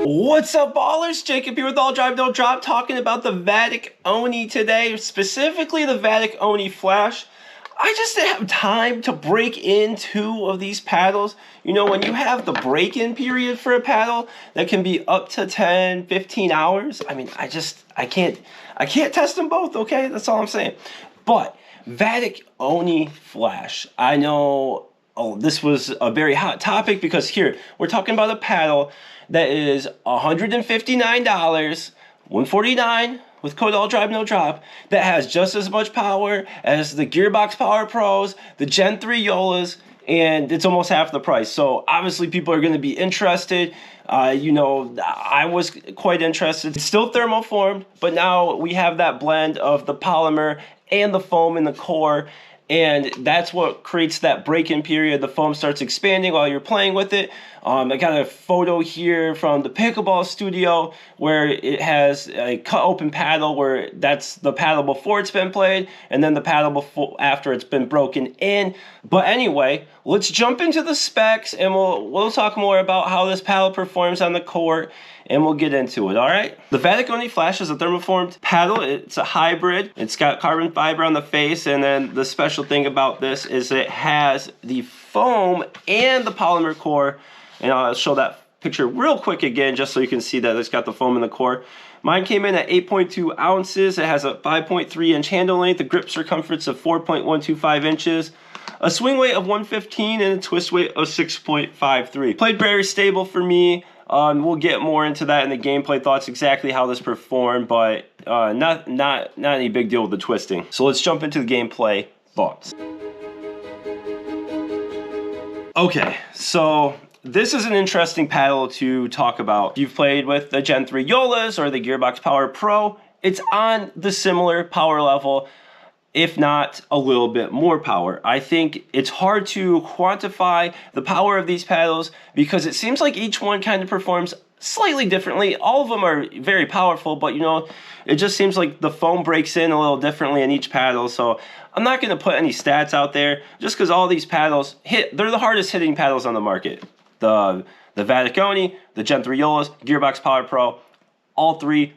What's up, ballers? Jacob here with AllDriveNoDrop, talking about the Vatic Oni today, specifically the Vatic Oni Flash. I just didn't have time to break in 2 of these paddles. You know, when you have the break-in period for a paddle that can be up to 10, 15 hours, I mean, I can't test them both, okay? That's all I'm saying. But Vatic Oni Flash, I know, this was a very hot topic because here, we're talking about a paddle that is $159, $149 with code AllDriveNoDrop, that has just as much power as the Gearbox Power Pros, the Gen 3 Joolas, and it's almost half the price. So obviously people are going to be interested. You know, I was quite interested. It's still thermoformed, but now we have that blend of the polymer and the foam in the core. And that's what creates that break-in period. The foam starts expanding while you're playing with it. I got a photo here from the Pickleball studio where it has a cut open paddle where that's the paddle before it's been played and then the paddle before after it's been broken in. But anyway, let's jump into the specs and we'll talk more about how this paddle performs on the court, and we'll get into it, all right? The Vatic Oni Flash is a thermoformed paddle. It's a hybrid. It's got carbon fiber on the face, and then the special thing about this is it has the foam and the polymer core, and I'll show that picture real quick again just so you can see that it's got the foam in the core. Mine came in at 8.2 ounces. It has a 5.3 inch handle length, a grip circumference of 4.125 inches, a swing weight of 115, and a twist weight of 6.53. Played very stable for me. We'll get more into that in the gameplay thoughts, exactly how this performed, but not any big deal with the twisting. So let's jump into the gameplay thoughts. Okay, so this is an interesting paddle to talk about. If you've played with the Gen 3 Joolas or the Gearbox Power Pro, it's on the similar power level, if not a little bit more power. I think it's hard to quantify the power of these paddles because it seems like each one kind of performs slightly differently. All of them are very powerful, but you know, it just seems like the foam breaks in a little differently in each paddle. So I'm not going to put any stats out there just because all these paddles they're the hardest hitting paddles on the market. The Vatic Oni, the Gen 3 Joolas, Gearbox Power Pro, all 3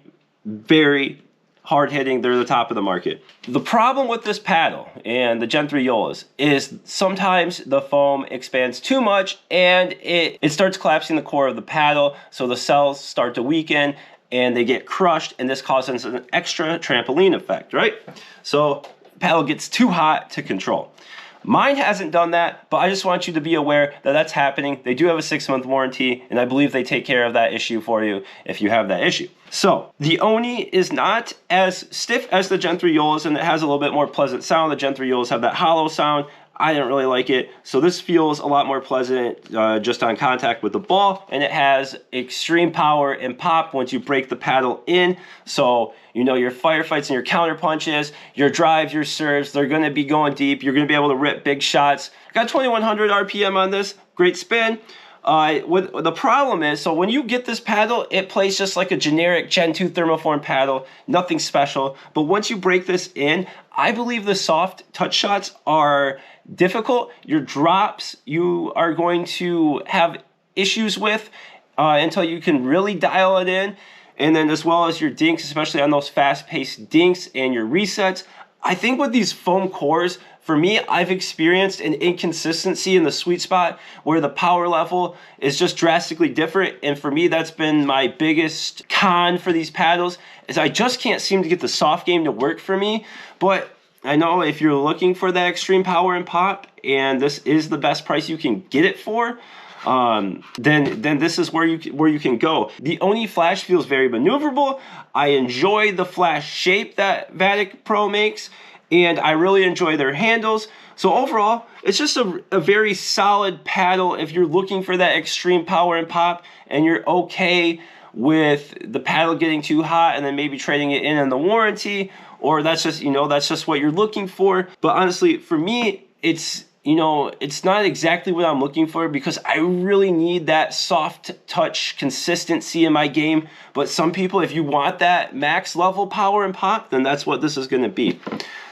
very hard hitting. They're the top of the market. The problem with this paddle and the Gen 3 Joolas is sometimes the foam expands too much and it starts collapsing the core of the paddle, so the cells start to weaken and they get crushed, and this causes an extra trampoline effect, right? So the paddle gets too hot to control. Mine hasn't done that, but I just want you to be aware that that's happening. They do have a 6-month warranty, and I believe they take care of that issue for you if you have that issue. So the Oni is not as stiff as the Gen 3 Joolas, and it has a little bit more pleasant sound. The Gen 3 Joolas have that hollow sound. I didn't really like it, so this feels a lot more pleasant just on contact with the ball, and it has extreme power and pop once you break the paddle in. So you know, your firefights and your counter punches, your drives, your serves, they're going to be going deep. You're going to be able to rip big shots. Got 2100 RPM on this, great spin. What the problem is, so when you get this paddle, it plays just like a generic Gen 2 thermoform paddle, nothing special. But once you break this in, I believe the soft touch shots are difficult. Your drops, you are going to have issues with until you can really dial it in. And then as well as your dinks, especially on those fast-paced dinks and your resets. I think with these foam cores, for me, I've experienced an inconsistency in the sweet spot where the power level is just drastically different. And for me, that's been my biggest con for these paddles, is I just can't seem to get the soft game to work for me. But I know if you're looking for that extreme power and pop, and this is the best price you can get it for, then this is where you can go. The Oni Flash feels very maneuverable. I enjoy the flash shape that Vatic Pro makes, and I really enjoy their handles. So overall, it's just a very solid paddle if you're looking for that extreme power and pop, and you're okay with the paddle getting too hot and then maybe trading it in on the warranty, or that's just, you know, that's just what you're looking for. But honestly, for me, it's, you know, it's not exactly what I'm looking for because I really need that soft touch consistency in my game. But some people, if you want that max level power and pop, then that's what this is going to be.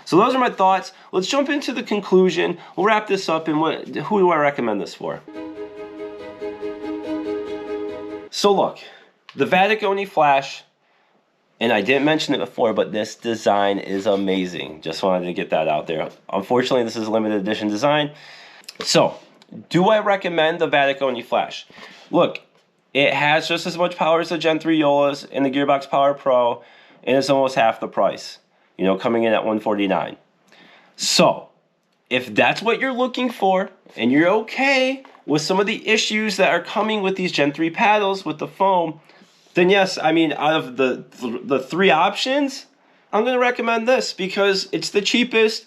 So those are my thoughts. Let's jump into the conclusion. We'll wrap this up, and who do I recommend this for? So look, The Vatic Oni Flash, and I didn't mention it before, but this design is amazing. Just wanted to get that out there. Unfortunately, this is a limited edition design. So, do I recommend the Vatic Oni Flash? Look, it has just as much power as the Gen 3 Joolas and the Gearbox Power Pro, and it's almost half the price, you know, coming in at $149. So, if that's what you're looking for, and you're okay with some of the issues that are coming with these Gen 3 paddles with the foam, then yes, I mean, out of the three options, I'm going to recommend this because it's the cheapest,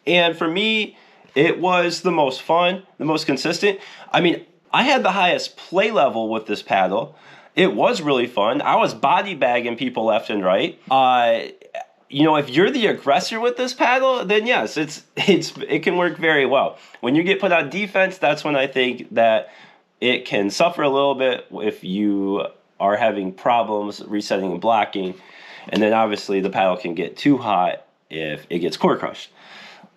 and for me, it was the most fun, the most consistent. I mean, I had the highest play level with this paddle. It was really fun. I was body bagging people left and right. You know, if you're the aggressor with this paddle, then yes, it can work very well. When you get put on defense, that's when I think that it can suffer a little bit if you are having problems resetting and blocking. And then obviously the paddle can get too hot if it gets core crushed.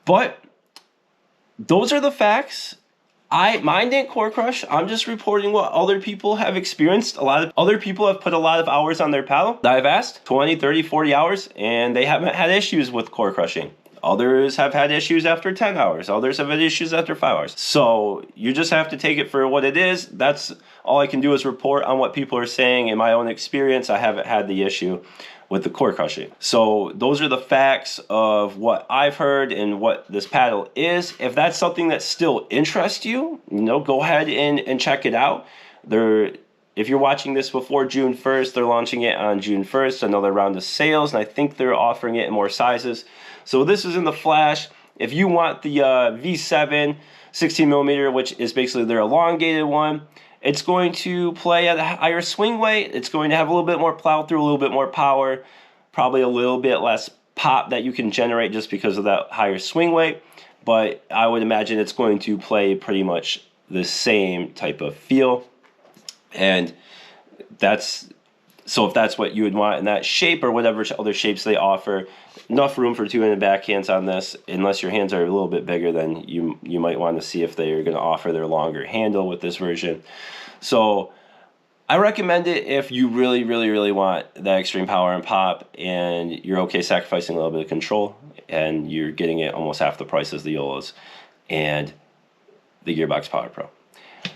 But those are the facts. Mine didn't core crush. I'm just reporting what other people have experienced. A lot of other people have put a lot of hours on their paddle that I've asked, 20, 30, 40 hours, and they haven't had issues with core crushing. Others have had issues after 10 hours. Others have had issues after 5 hours. So you just have to take it for what it is. That's all I can do is report on what people are saying. In my own experience, I haven't had the issue with the core crushing. So those are the facts of what I've heard and what this paddle is. If that's something that still interests you, you know, go ahead and check it out. If you're watching this before June 1st, they're launching it on June 1st, another round of sales, and I think they're offering it in more sizes. So this is in the Flash. If you want the V7 16mm, which is basically their elongated one, it's going to play at a higher swing weight. It's going to have a little bit more plow through, a little bit more power, probably a little bit less pop that you can generate just because of that higher swing weight. But I would imagine it's going to play pretty much the same type of feel. And so if that's what you would want in that shape or whatever other shapes they offer, enough room for two-handed backhands on this. Unless your hands are a little bit bigger, then you might want to see if they're going to offer their longer handle with this version. So I recommend it if you really, really, really want that extreme power and pop, and you're okay sacrificing a little bit of control, and you're getting it almost half the price as the Joolas and the Gearbox Power Pro.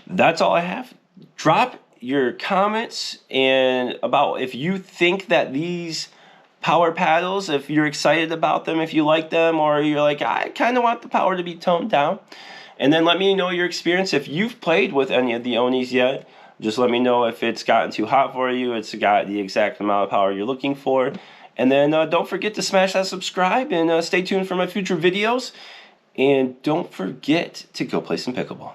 That's all I have. Drop your comments and about if you think that these power paddles, if you're excited about them, if you like them, or you're like, I kind of want the power to be toned down. And then let me know your experience. If you've played with any of the Onis yet, just let me know if it's gotten too hot for you, it's got the exact amount of power you're looking for. And then don't forget to smash that subscribe and stay tuned for my future videos. And don't forget to go play some pickleball.